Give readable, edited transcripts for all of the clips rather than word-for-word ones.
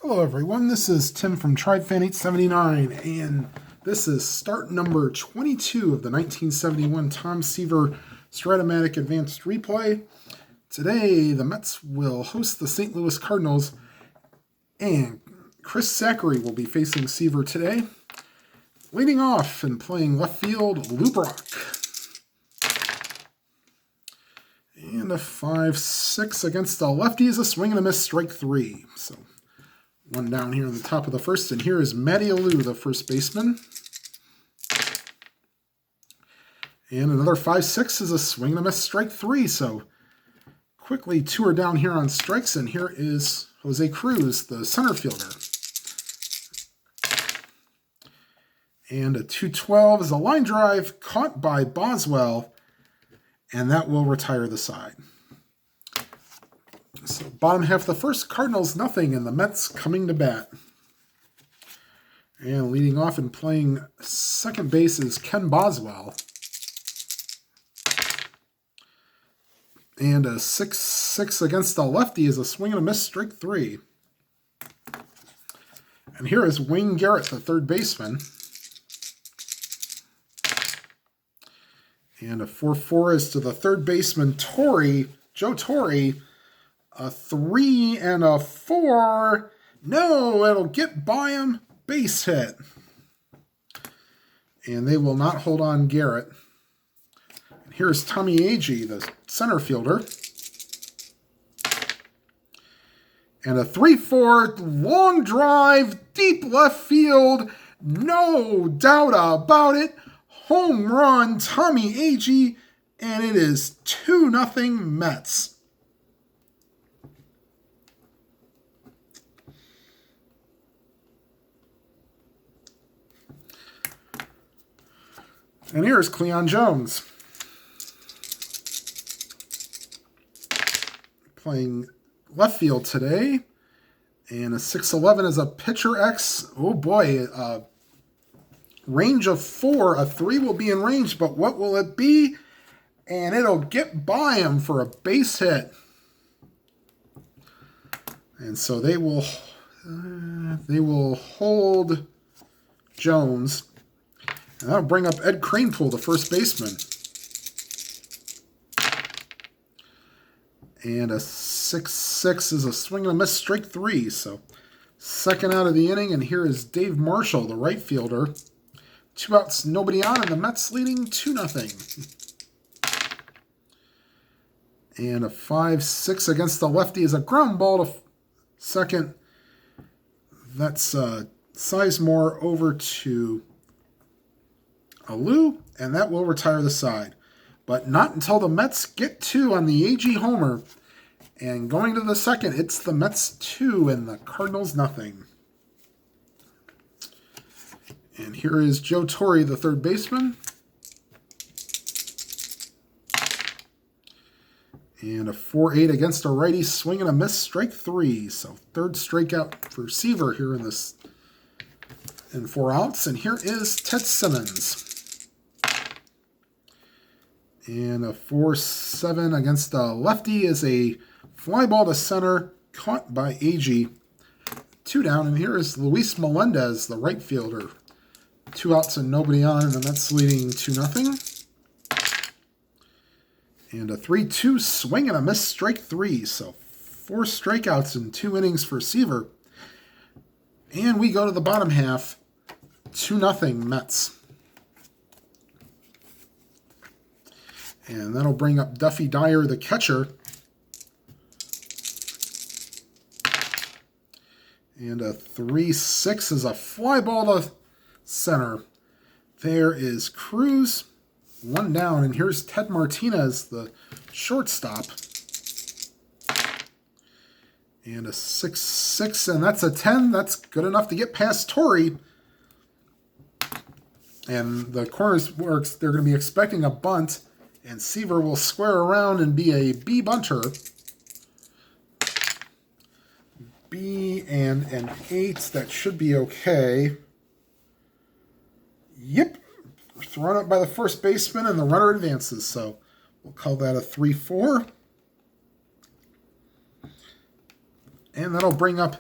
Hello everyone, this is Tim from TribeFan879, and this is start number 22 of the 1971 Tom Seaver Stratomatic Advanced Replay. Today, the Mets will host the St. Louis Cardinals, and Chris Zachary will be facing Seaver today. Leading off and playing left field, Lou Brock. And a 5-6 against the lefty is a swing and a miss, strike three. So one down here in the top of the first, and here is Matty Alou, the first baseman. And another 5-6 is a swing and a miss, strike three. So quickly, two are down here on strikes, and here is Jose Cruz, the center fielder. And a 2-12 is a line drive caught by Boswell, and that will retire the side. So bottom half of the first, Cardinals nothing, and the Mets coming to bat. And leading off and playing second base is Ken Boswell. And a 6-6 against the lefty is a swing and a miss, strike three. And here is Wayne Garrett, the third baseman. And a 4-4 is to the third baseman, Joe Torre. A 3 and a 4. No, it'll get by him. Base hit. And they will not hold on Garrett. And here's Tommy Agee, the center fielder. And a 3-4 long drive, deep left field. No doubt about it. Home run, Tommy Agee. And it is 2-0 Mets. And here's Cleon Jones playing left field today. And a 6-11 is a pitcher X. Oh boy, range of 4. A 3 will be in range, but what will it be? And it'll get by him for a base hit. And so they will hold Jones. And that'll bring up Ed Kranepool, the first baseman. And a 6-6 is a swing and a miss, strike three. So second out of the inning, and here is Dave Marshall, the right fielder. 2 outs, nobody on, and the Mets leading 2-0. And a 5-6 against the lefty is a ground ball to second. That's Sizemore over to Alou, and that will retire the side. But not until the Mets get 2 on the Agee homer. And going to the second, it's the Mets 2 and the Cardinals nothing. And here is Joe Torre, the third baseman. And a 4-8 against a righty, swing and a miss, strike three. So third strikeout for Seaver here in 4 outs. And here is Ted Simmons. And a 4-7 against the lefty is a fly ball to center, caught by Agee. 2 down, and here is Luis Melendez, the right fielder. 2 outs and nobody on, and the Mets leading 2-0. And a 3-2 swing and a miss, strike three. So 4 strikeouts in 2 innings for Seaver. And we go to the bottom half, 2-0 Mets. And that'll bring up Duffy Dyer, the catcher. And a 3-6 is a fly ball to center. There is Cruz, 1 down. And here's Ted Martinez, the shortstop. And a 6-6, and that's a 10. That's good enough to get past Torre. And the corners works, they're going to be expecting a bunt. And Seaver will square around and be a B bunter. B and an 8. That should be okay. Yep. Thrown up by the first baseman, and the runner advances. So we'll call that a 3-4. And that'll bring up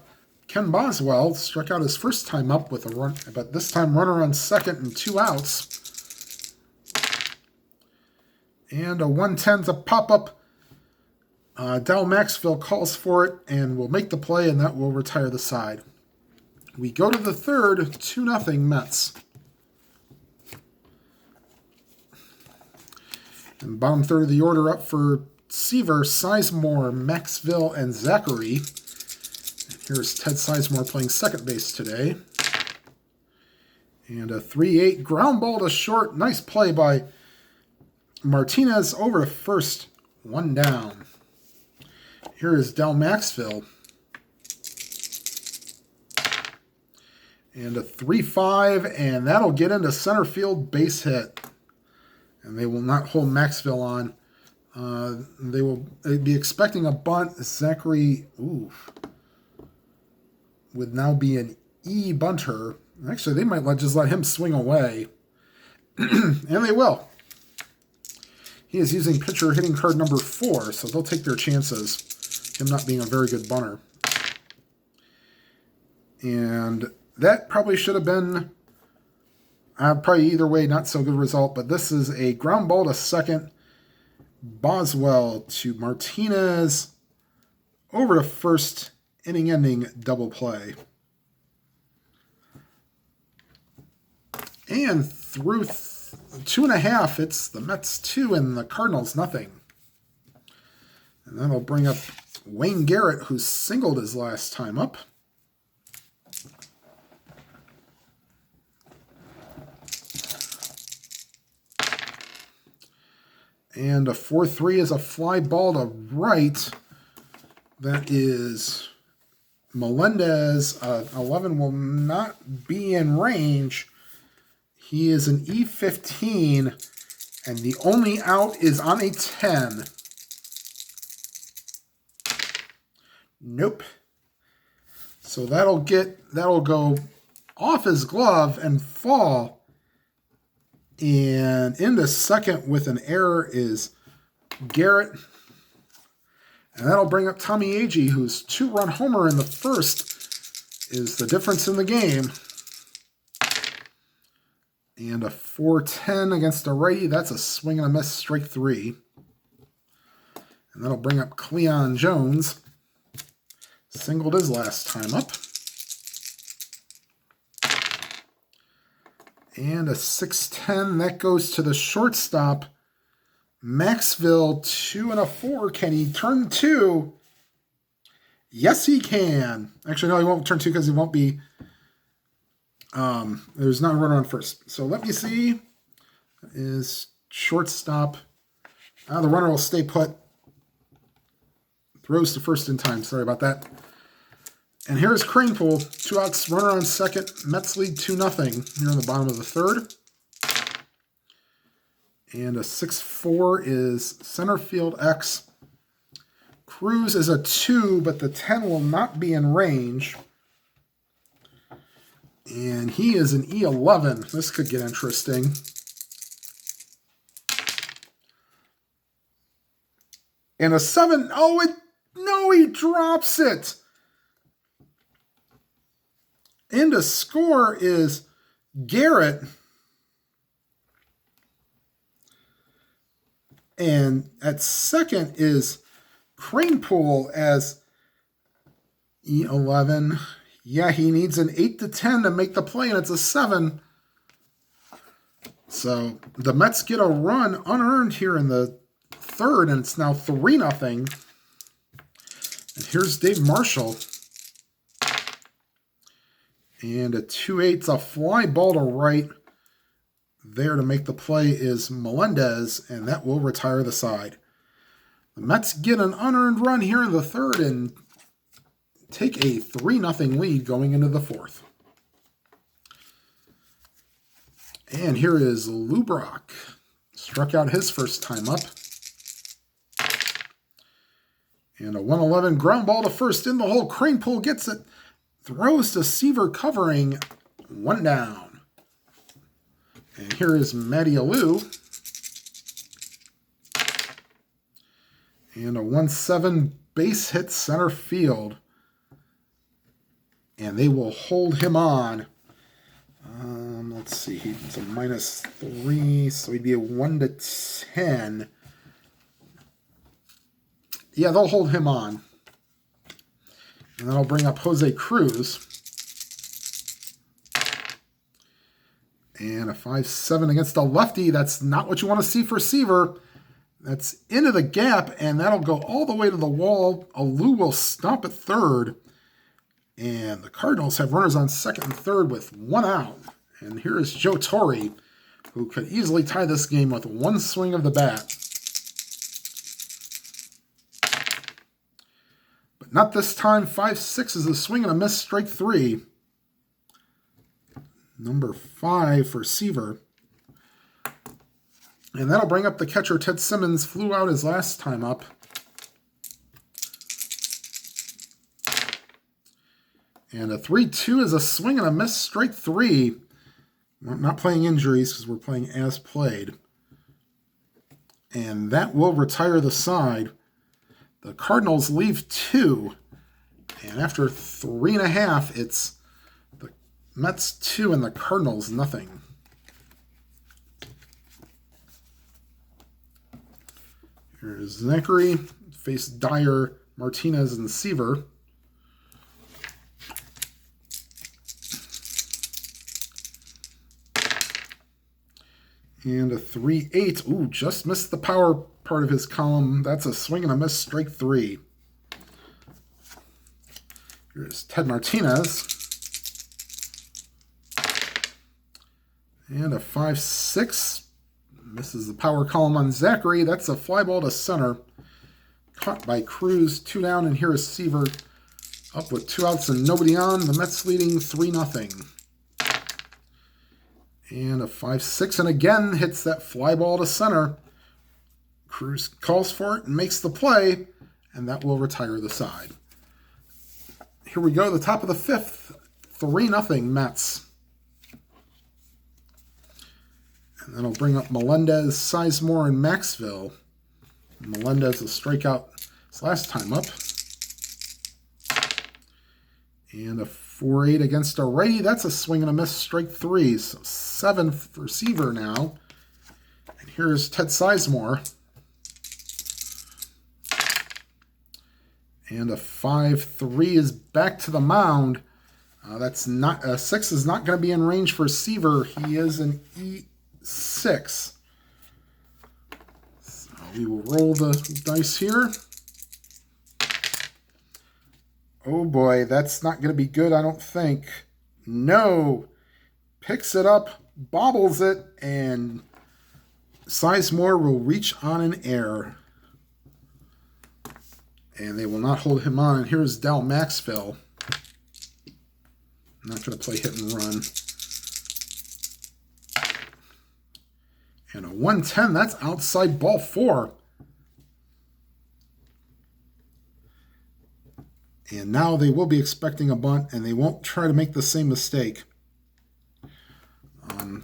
Ken Boswell struck out his first time up with a run, but this time runner on second and 2 outs. And a 110 to pop up. Dal Maxville calls for it and will make the play, and that will retire the side. We go to the third, 2-0 Mets. And bottom third of the order up for Seaver, Sizemore, Maxville, and Zachary. Here's Ted Sizemore playing second base today. And a 3-8 ground ball to short. Nice play by Martinez over to first. 1 down. Here is Del Maxville. And a 3-5, and that'll get into center field, base hit. And they will not hold Maxville on. They will be expecting a bunt. Zachary, would now be an E bunter. Actually, they might just let him swing away. And they will. He is using pitcher hitting card number 4, so they'll take their chances. Him not being a very good bunter. And that probably should have been probably either way, not so good result, but this is a ground ball to second. Boswell to Martinez over to first, inning-ending double play. And through 2.5, it's the Mets 2 and the Cardinals nothing. And that'll bring up Wayne Garrett, who singled his last time up. And a 4-3 is a fly ball to right. That is Melendez. 11 will not be in range. He is an E15, and the only out is on a 10. Nope. So that'll go off his glove and fall. And into second with an error is Garrett. And that'll bring up Tommy Agee, whose 2-run homer in the first is the difference in the game. And a 4-10 against a righty. That's a swing and a miss, strike 3. And that'll bring up Cleon Jones. Singled his last time up. And a 6-10. That goes to the shortstop. Maxville, 2 and a 4. Can he turn 2? Yes, he can. Actually, no, he won't turn 2 because he won't be... there's not a runner on first. So let me see. Is shortstop. The runner will stay put. Throws to first in time. Sorry about that. And here's Cranepool. 2 outs, runner on second. Mets lead 2-0 here on the bottom of the third. And a 6-4 is center field X. Cruz is a 2, but the 10 will not be in range. And he is an E11. This could get interesting. And a 7. Oh, no, he drops it. And to score is Garrett. And at second is Cranepool as E11. Yeah, he needs an 8-10 to make the play, and it's a 7. So the Mets get a run unearned here in the third, and it's now 3-0. And here's Dave Marshall. And a 2-8's a fly ball to right. There to make the play is Melendez, and that will retire the side. The Mets get an unearned run here in the third and take a 3-0 lead going into the fourth. And here is Lou Brock. Struck out his first time up. And a 111 ground ball to first in the hole. Cranepool gets it. Throws to Seaver covering. 1 down. And here is Matty Alou. And a 1-7 base hit center field. and they will hold him on. Let's see, it's a -3, so he'd be a 1 to 10. Yeah, they'll hold him on. And then I'll bring up Jose Cruz. And a 5-7 against a lefty. That's not what you want to see for Seaver. That's into the gap, and that'll go all the way to the wall. Alou will stop at third. And the Cardinals have runners on second and third with 1 out. And here is Joe Torre, who could easily tie this game with 1 swing of the bat. But not this time. 5-6 is a swing and a miss, strike 3. Number 5 for Seaver. And that'll bring up the catcher, Ted Simmons. Flew out his last time up. And a 3-2 is a swing and a miss, strike 3. We're not playing injuries because we're playing as played. And that will retire the side. The Cardinals leave 2. And after 3.5, it's the Mets 2 and the Cardinals nothing. Here's Zachary. Face Dyer, Martinez, and Seaver. And a 3-8. Ooh, just missed the power part of his column. That's a swing and a miss, strike 3. Here's Ted Martinez. And a 5-6. Misses the power column on Zachary. That's a fly ball to center. Caught by Cruz. 2 down, and here is Seaver up with 2 outs and nobody on. The Mets leading 3-0. And a 5-6, and again hits that fly ball to center. Cruz calls for it and makes the play, and that will retire the side. Here we go, the top of the 5th, 3-0 Mets. And then I'll bring up Melendez, Sizemore, and Maxville. Melendez will strike out his last time up. And a 4-8 against a righty. That's a swing and a miss, strike 3. So 7 for Seaver now. And here's Ted Sizemore. And a 5-3 is back to the mound. That's not 6 is not going to be in range for Seaver. He is an E6. So we will roll the dice here. Oh boy, that's not going to be good, I don't think. No. Picks it up, bobbles it, and Sizemore will reach on an air. And they will not hold him on. And here's Dal Maxville. I'm not going to play hit and run. And a 110, that's outside ball 4. And now they will be expecting a bunt, and they won't try to make the same mistake.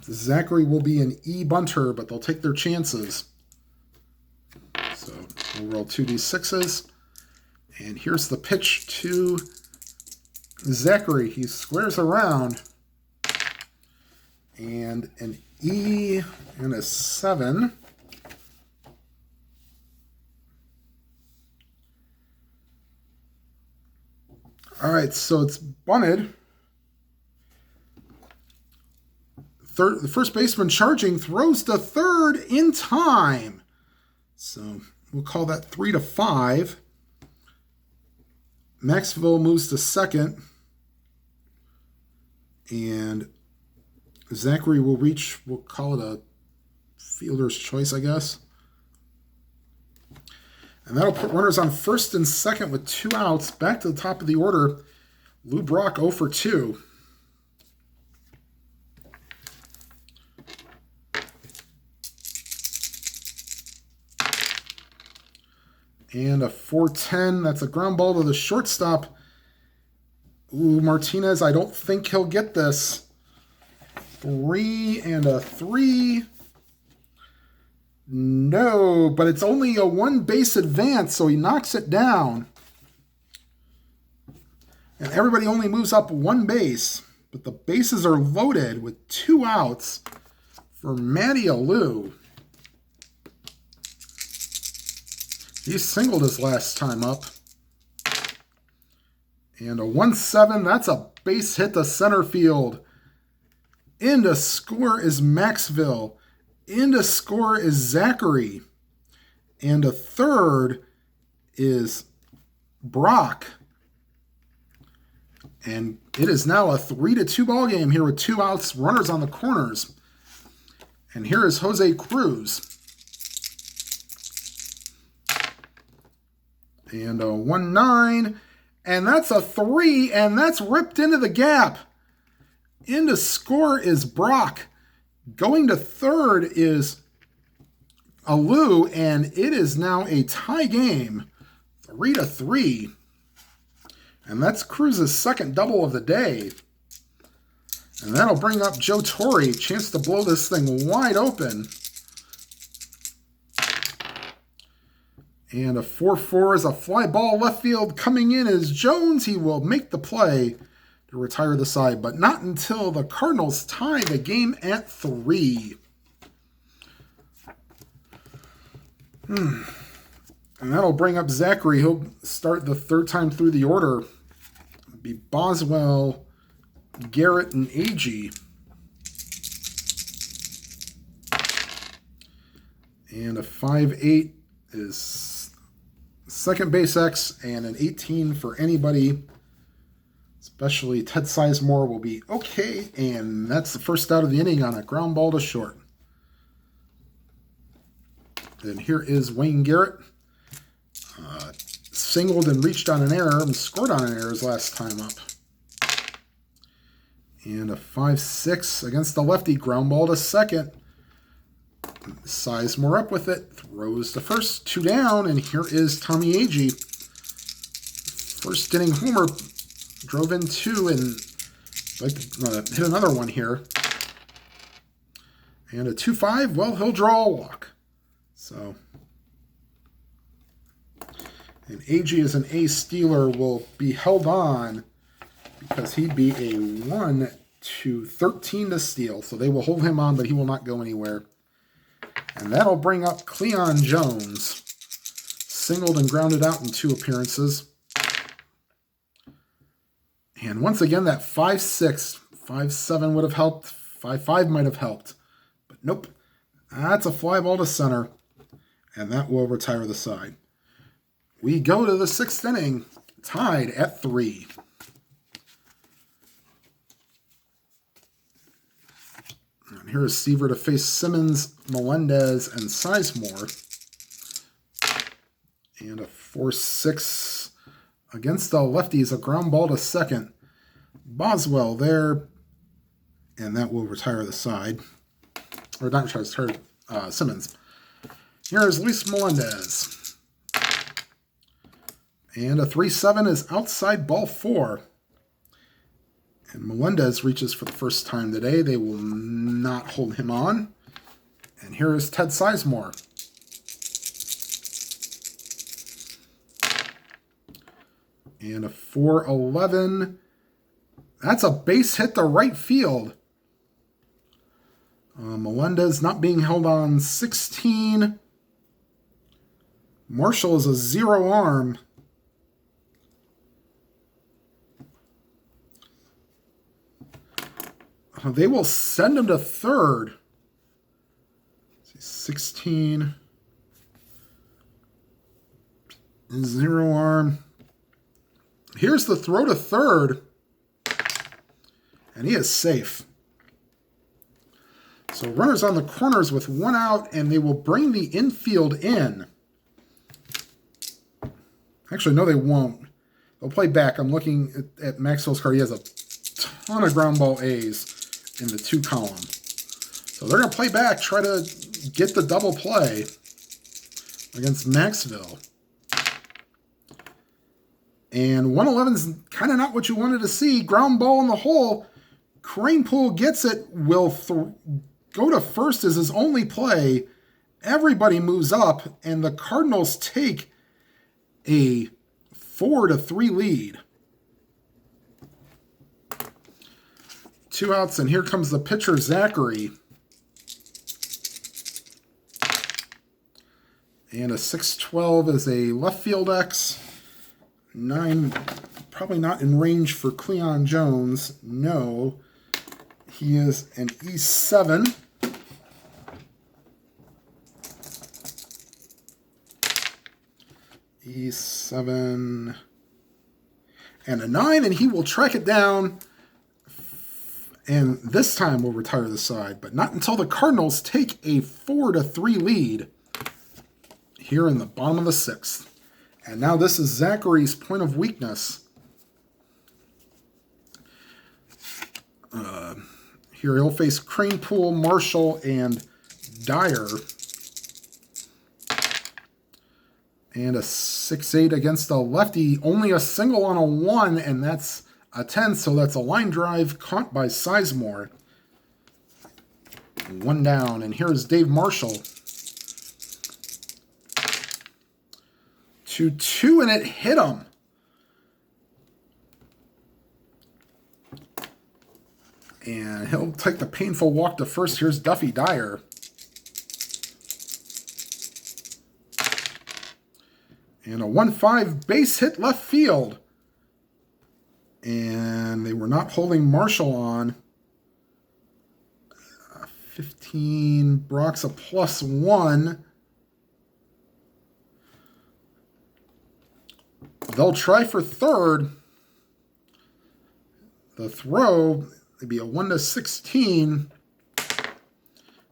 Zachary will be an E bunter, but they'll take their chances. So we'll roll 2d6s. And here's the pitch to Zachary. He squares around. And an E and a 7. All right, so it's bunted. The first baseman charging throws to third in time. So we'll call that 3-5. Maxville moves to second. And Zachary will reach, we'll call it a fielder's choice, I guess. And that'll put runners on first and second with 2 outs. Back to the top of the order. Lou Brock 0 for 2. And a 4-10. That's a ground ball to the shortstop. Ooh, Martinez, I don't think he'll get this. 3 and a 3. No, but it's only a 1 base advance, so he knocks it down. And everybody only moves up one base, but the bases are loaded with 2 outs for Matty Alou. He singled his last time up. And a 1-7, that's a base hit to center field. In to score is Maxville. In to score is Zachary. And a third is Brock. And it is now a 3-2 ball game here with 2 outs, runners on the corners. And here is Jose Cruz. And a 1-9. And that's a 3, and that's ripped into the gap. In to score is Brock. Going to third is Alou, and it is now a tie game, 3-3. And that's Cruz's second double of the day. And that'll bring up Joe Torre, chance to blow this thing wide open. And a 4-4 is a fly ball left field. Coming in is Jones. He will make the play to retire the side, but not until the Cardinals tie the game at 3. And that'll bring up Zachary. He'll start the third time through the order. It'll be Boswell, Garrett, and Agee. And a 5-8 is second base X, and an 18 for anybody, especially Ted Sizemore, will be okay. And that's the first out of the inning on a ground ball to short. And here is Wayne Garrett. Singled and reached on an error and scored on an error his last time up. And a 5-6 against the lefty, ground ball to second. Sizemore up with it, throws to first, 2 down, and here is Tommy Agee. First inning homer, drove in 2 and hit another one here. And a 2-5, well, he'll draw a walk. So, and Agee as an ace stealer will be held on because he'd be a 1-13 to steal. So they will hold him on, but he will not go anywhere. And that'll bring up Cleon Jones. Singled and grounded out in 2 appearances. And once again, that 5-6, 5-7 would have helped. 5-5 might have helped. But nope. That's a fly ball to center. And that will retire the side. We go to the 6th inning, tied at 3. And here is Seaver to face Simmons, Melendez, and Sizemore. And a 4-6 against the lefties, a ground ball to second. Boswell there, and that will retire the side. Or not retire, Simmons. Here is Luis Melendez. And a 3-7 is outside ball 4. And Melendez reaches for the first time today. They will not hold him on. And here is Ted Sizemore. And a 4-11. That's a base hit to right field. Melendez not being held on, 16. Marshall is a 0 arm. They will send him to third. 16. 0 arm. Here's the throw to third. And he is safe. So runners on the corners with 1 out, and they will bring the infield in. Actually, no, they won't. They'll play back. I'm looking at Maxwell's card. He has a ton of ground ball A's in the 2 column. So they're going to play back, try to get the double play against Maxville. And 111's kind of not what you wanted to see. Ground ball in the hole. Cranepool gets it, will go to first as his only play. Everybody moves up, and the Cardinals take a 4-3 lead. 2 outs, and here comes the pitcher, Zachary. And a 612 is a left field X. 9, probably not in range for Cleon Jones. No, he is an E7. E7 and a 9, and he will track it down. And this time we'll retire the side, but not until the Cardinals take a 4-3 lead here in the bottom of the 6th. And now this is Zachary's point of weakness. Here he'll face Cranepool, Marshall, and Dyer. And a 6-8 against a lefty. Only a single on a 1, and that's a 10, so that's a line drive caught by Sizemore. 1 down, and here's Dave Marshall. 2-2, and it hit him. And he'll take the painful walk to first. Here's Duffy Dyer. And a 1-5 base hit left field. And they were not holding Marshall on. 15, Brock's a +1. They'll try for third. The throw, it'd be a 1-16. And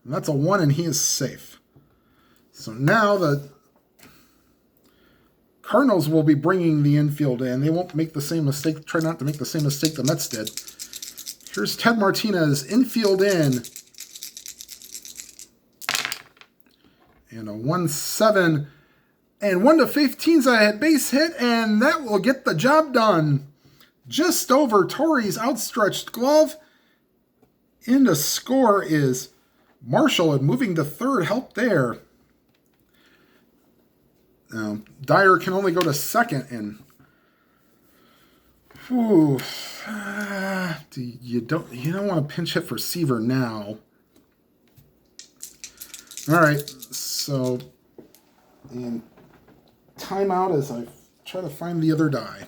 that's a 1, and he is safe. So now the Cardinals will be bringing the infield in. They won't make the same mistake. Try not to make the same mistake the Mets did. Here's Ted Martinez, infield in. And a 1-7. And 1-15's a base hit, and that will get the job done. Just over Torrey's outstretched glove. And to score is Marshall, and moving to third help there. Now, Dyer can only go to second, and you don't want to pinch hit for Seaver now. All right, so and timeout as I try to find the other die.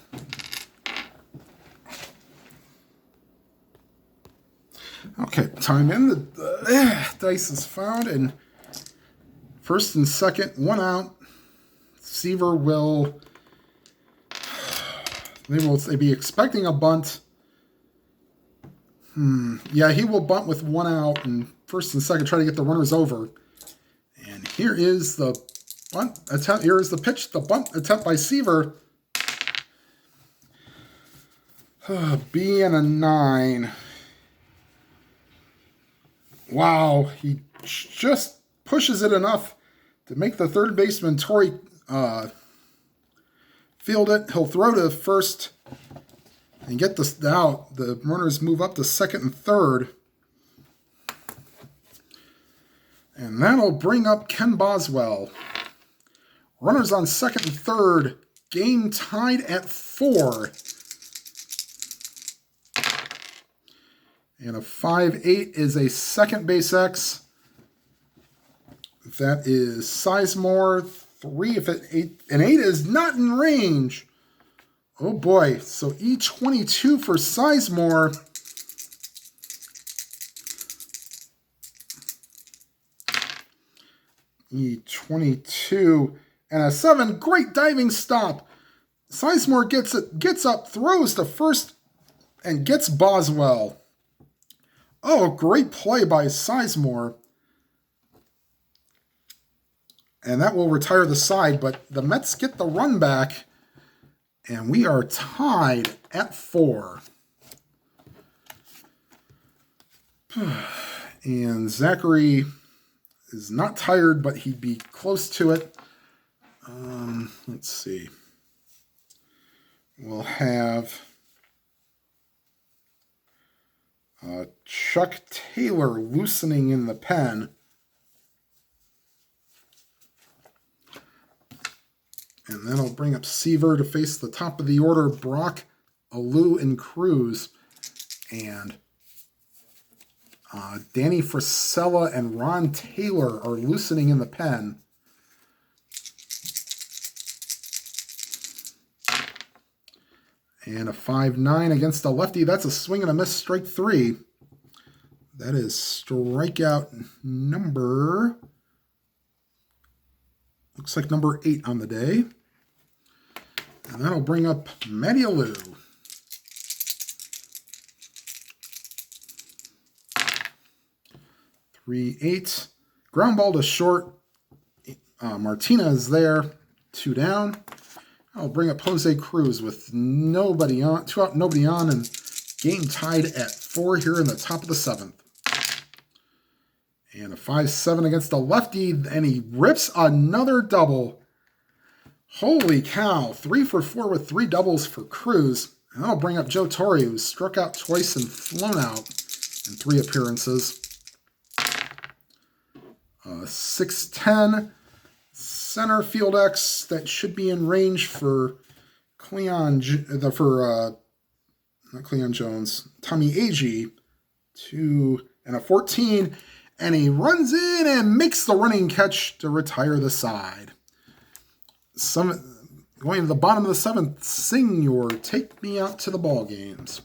Okay, time in. The dice is found, and first and second, 1 out. Seaver will be expecting a bunt. Yeah, he will bunt with 1 out, and first and second try to get the runners over. And here is the bunt attempt. Here is the pitch, the bunt attempt by Seaver. B and a 9. Wow, he just pushes it enough to make the third baseman, Torrey, field it. He'll throw to first and get this out. The runners move up to second and third. And that'll bring up Ken Boswell. Runners on second and third. Game tied at 4. And a 5-8 is a second base X. That is Sizemore. 3, if it 8, and 8 is not in range. Oh boy, so E22 for Sizemore. E22 and a 7, great diving stop. Sizemore gets up, throws to first, and gets Boswell. Oh, great play by Sizemore. And that will retire the side, but the Mets get the run back, and we are tied at 4. And Zachary is not tired, but he'd be close to it. Let's see. We'll have Chuck Taylor loosening in the pen. And then I'll bring up Seaver to face the top of the order. Brock, Alou, and Cruz. And Danny Frisella and Ron Taylor are loosening in the pen. And a 5-9 against a lefty. That's a swing and a miss, strike 3. That is strikeout number, looks like number 8 on the day. And that'll bring up Matty Alou. 3-8. Ground ball to short. Martinez there. 2 down. I'll bring up Jose Cruz with nobody on, 2 out, nobody on, and game tied at 4 here in the top of the 7th. And a 5-7 against a lefty, and he rips another double. Holy cow, 3 for 4 with 3 doubles for Cruz. And that'll bring up Joe Torre, who struck out twice and flown out in 3 appearances. 6-10. Center field X that should be in range for not Cleon Jones, Tommy Agee, 2 and a 14, and he runs in and makes the running catch to retire the side. Going to the bottom of the 7th, Senor, take me out to the ball games.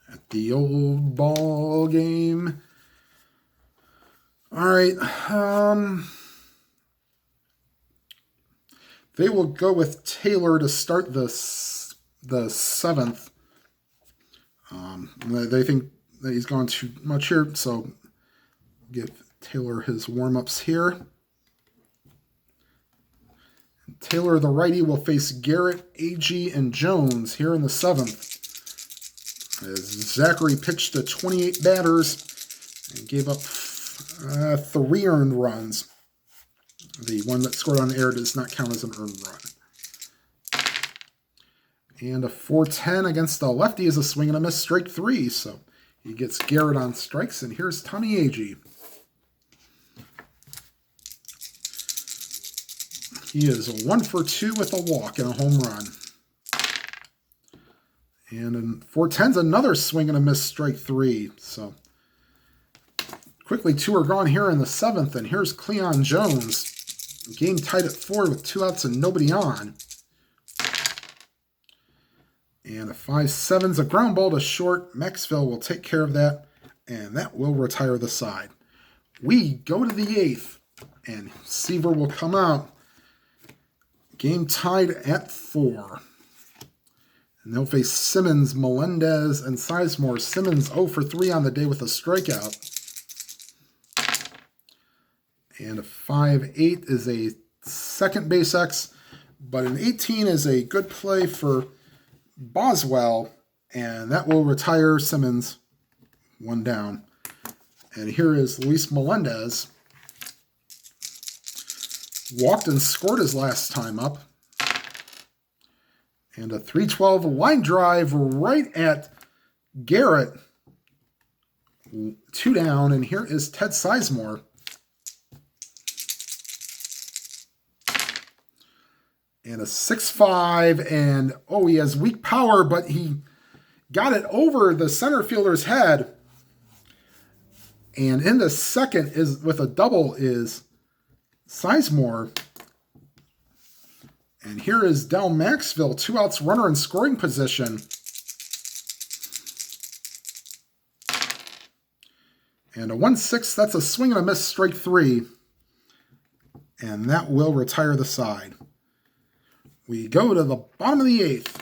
At the old ball game. All right, they will go with Taylor to start the 7th. They think that he's gone too much here, so give Taylor his warm-ups here. Taylor, the righty, will face Garrett, Agee, and Jones here in the 7th. As Zachary pitched to 28 batters and gave up 3 earned runs. The one that scored on air does not count as an earned run. And a 4-10 against the lefty is a swing and a miss, strike 3. So he gets Garrett on strikes, and here's Tommy Agee. He is 1 for 2 with a walk and a home run. And in 4-10's another swing and a miss, strike 3. So quickly 2 are gone here in the 7th, and here's Cleon Jones. Game tied at 4 with 2 outs and nobody on. And a 5-7's a ground ball to short. Maxville will take care of that, and that will retire the side. We go to the 8th, and Seaver will come out. Game tied at 4. And they'll face Simmons, Melendez, and Sizemore. Simmons 0 for 3 on the day with a strikeout. And a 5-8 is a second base X, but an 18 is a good play for Boswell, and that will retire Simmons 1 down. And here is Luis Melendez. Walked and scored his last time up. And a 3-12 line drive right at Garrett. 2 down, and here is Ted Sizemore. And a 6-5, and he has weak power, but he got it over the center fielder's head. And in the second is with a double is Sizemore. And here is Del Maxville, 2 outs, runner in scoring position. And a 1-6, that's a swing and a miss, strike 3. And that will retire the side. We go to the bottom of the 8th.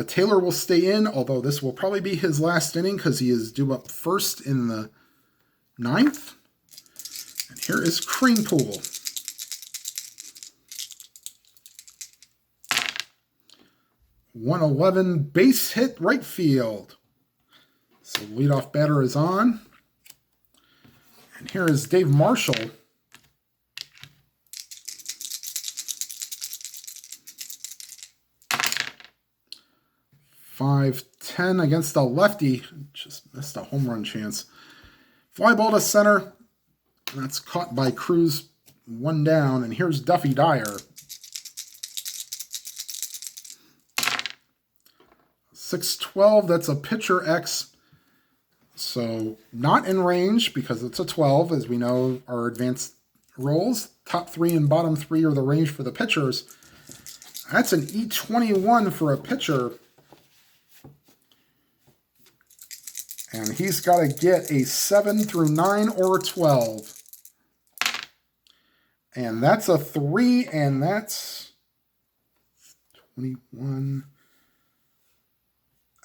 Taylor will stay in, although this will probably be his last inning because he is due up first in the 9th. And here is Creanpool. .111 base hit right field. So leadoff batter is on. And here is Dave Marshall. 5-10 against the lefty. Just missed a home run chance. Fly ball to center. That's caught by Cruz. 1 down. And here's Duffy Dyer. 612, that's a pitcher X. So not in range because it's a 12, as we know our advanced rolls. Top 3 and bottom 3 are the range for the pitchers. That's an E21 for a pitcher. And he's got to get a 7 through 9 or 12. And that's a 3, and that's 21.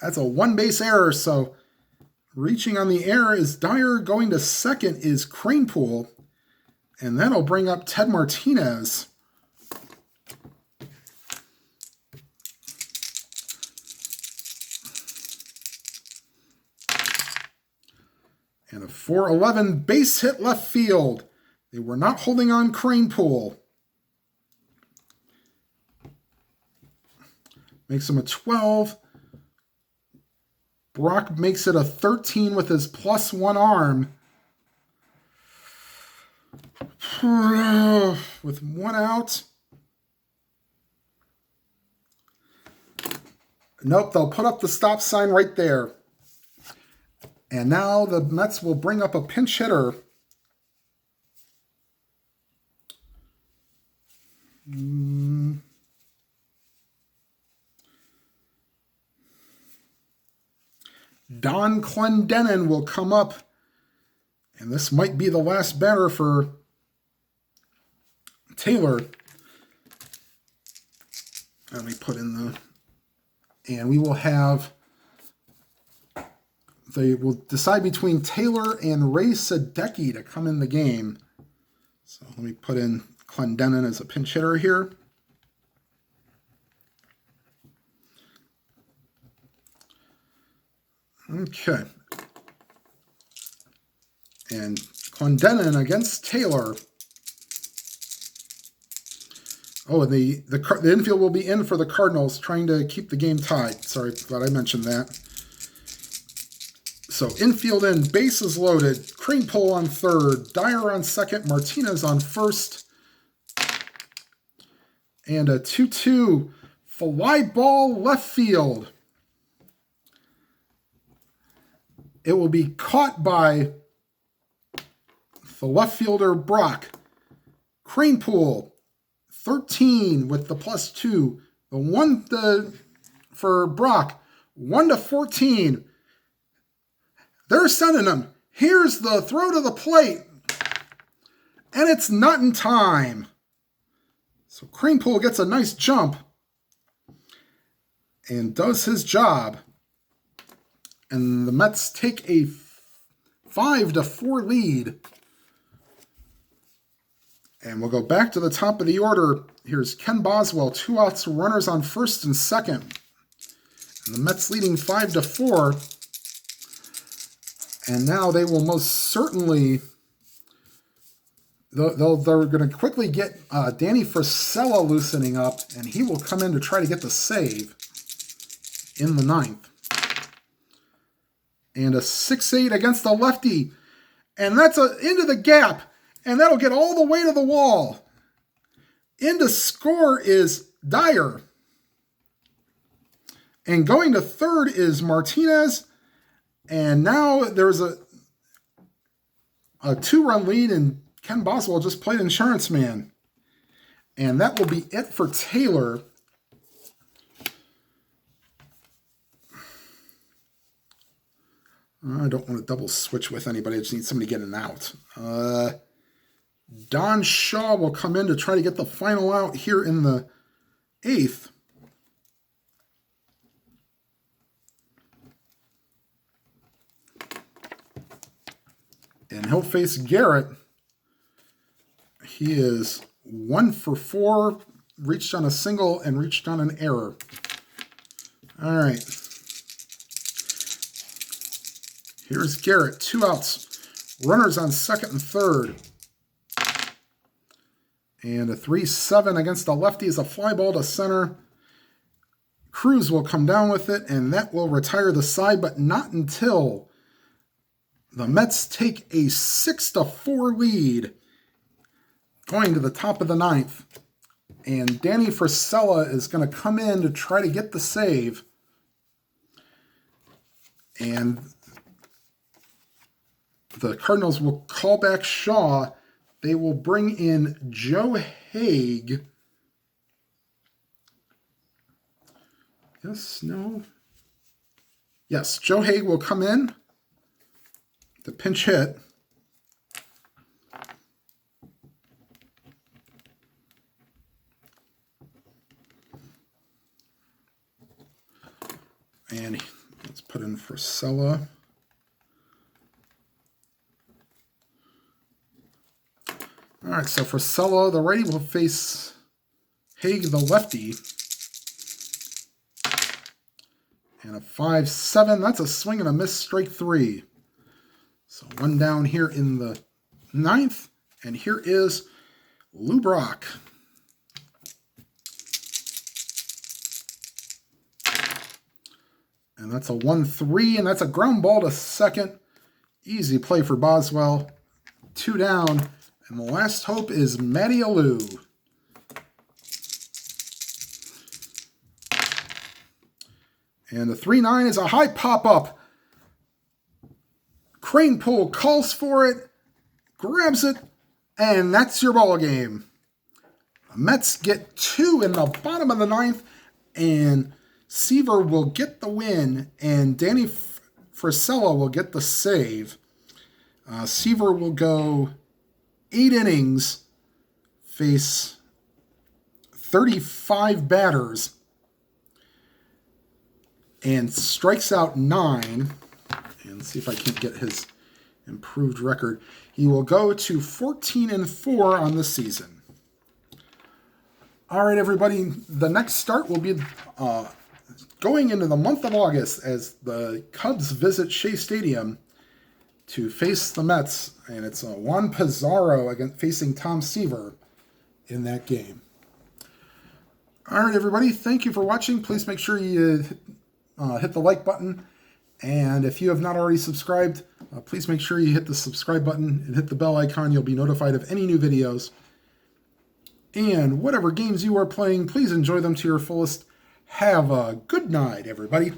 That's a 1 base error, so reaching on the air is Dyer. Going to second is Cranepool. And that'll bring up Ted Martinez. And a 411 base hit left field. They were not holding on Cranepool. Makes him a 12. Brock makes it a 13 with his +1 arm. With 1 out. Nope, they'll put up the stop sign right there. And now the Mets will bring up a pinch hitter. Don Clendenin will come up. And this might be the last batter for Taylor. Let me put in the... And we will have... They will decide between Taylor and Ray Sadecki to come in the game. So let me put in Clendenin as a pinch hitter here. Okay. And Clendenin against Taylor. Oh, and the infield will be in for the Cardinals, trying to keep the game tied. Sorry, thought I mentioned that. So infield in, bases loaded, Cranepool on third, Dyer on second, Martinez on first. And a 2-2 fly ball left field. It will be caught by the left fielder Brock. Cranepool, 13 with the +2. The 1 for Brock, 1-14. They're sending him. Here's the throw to the plate. And it's not in time. So Cranepool gets a nice jump and does his job. And the Mets take a 5-4 lead. And we'll go back to the top of the order. Here's Ken Boswell, 2 outs, runners on first and second. And the Mets leading 5-4. And now they will most certainly, they're going to quickly get Danny Frisella loosening up, and he will come in to try to get the save in the 9th. And a 6-8 against the lefty. And that's into the gap, and that'll get all the way to the wall. In to score is Dyer. And going to third is Martinez. And now there's a 2-run lead, and Ken Boswell just played insurance man. And that will be it for Taylor. I don't want to double switch with anybody. I just need somebody getting out. Don Shaw will come in to try to get the final out here in the 8th. And he'll face Garrett. He is 1 for 4, reached on a single and reached on an error. All right. Here's Garrett, 2 outs. Runners on second and third. And a 3-7 against the lefty is a fly ball to center. Cruz will come down with it, and that will retire the side, but not until the Mets take a 6-4 lead going to the top of the 9th. And Danny Frisella is going to come in to try to get the save. And the Cardinals will call back Shaw. They will bring in Joe Haig. Yes, no. Yes, Joe Haig will come in. The pinch hit. And let's put in Frisella. All right, so Frisella, the righty, will face Haig, the lefty. And a 5-7. That's a swing and a miss, strike 3. So one down here in the 9th. And here is Lou Brock. And that's a 1-3, and that's a ground ball to second. Easy play for Boswell. 2 down. And the last hope is Matty Alou. And the 3-9 is a high pop-up. Crane pull calls for it, grabs it, and that's your ball game. The Mets get 2 in the bottom of the 9th, and Seaver will get the win, and Danny Frisella will get the save. Seaver will go 8 innings, face 35 batters, and strikes out 9. And see if I can't get his improved record. He will go to 14-4 on the season. All right, everybody. The next start will be going into the month of August as the Cubs visit Shea Stadium to face the Mets, and it's Juan Pizarro facing Tom Seaver in that game. All right, everybody. Thank you for watching. Please make sure you hit the like button. And if you have not already subscribed, please make sure you hit the subscribe button and hit the bell icon. You'll be notified of any new videos. And whatever games you are playing, please enjoy them to your fullest. Have a good night, everybody.